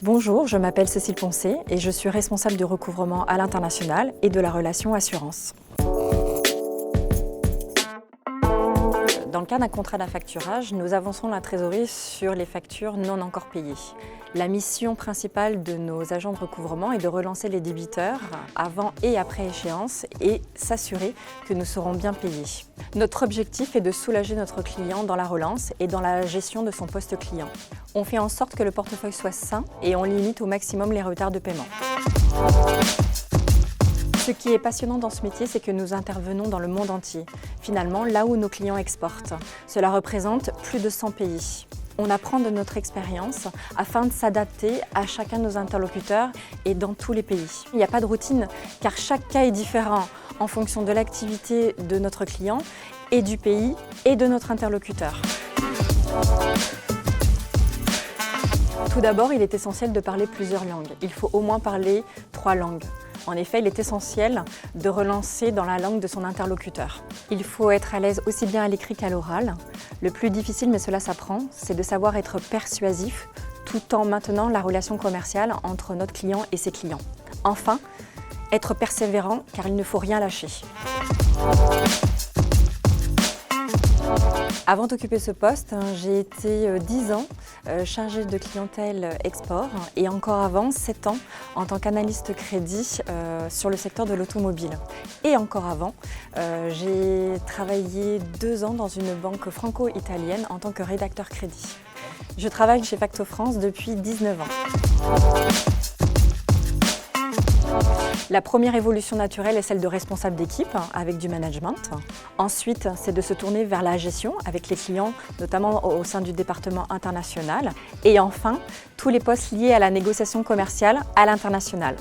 Bonjour, je m'appelle Cécile Poncé et je suis responsable du recouvrement à l'international et de la relation assurance. Dans le cas d'un contrat d'affacturage, nous avançons la trésorerie sur les factures non encore payées. La mission principale de nos agents de recouvrement est de relancer les débiteurs avant et après échéance et s'assurer que nous serons bien payés. Notre objectif est de soulager notre client dans la relance et dans la gestion de son poste client. On fait en sorte que le portefeuille soit sain et on limite au maximum les retards de paiement. Ce qui est passionnant dans ce métier, c'est que nous intervenons dans le monde entier, finalement là où nos clients exportent. Cela représente plus de 100 pays. On apprend de notre expérience afin de s'adapter à chacun de nos interlocuteurs et dans tous les pays. Il n'y a pas de routine car chaque cas est différent en fonction de l'activité de notre client et du pays et de notre interlocuteur. Tout d'abord, il est essentiel de parler plusieurs langues. Il faut au moins parler 3 langues. En effet, il est essentiel de relancer dans la langue de son interlocuteur. Il faut être à l'aise aussi bien à l'écrit qu'à l'oral. Le plus difficile, mais cela s'apprend, c'est de savoir être persuasif tout en maintenant la relation commerciale entre notre client et ses clients. Enfin, être persévérant car il ne faut rien lâcher. Avant d'occuper ce poste, j'ai été 10 ans chargée de clientèle export et encore avant 7 ans en tant qu'analyste crédit sur le secteur de l'automobile. Et encore avant, j'ai travaillé 2 ans dans une banque franco-italienne en tant que rédacteur crédit. Je travaille chez Facto France depuis 19 ans. La première évolution naturelle est celle de responsable d'équipe avec du management. Ensuite, c'est de se tourner vers la gestion avec les clients, notamment au sein du département international. Et enfin, tous les postes liés à la négociation commerciale à l'international.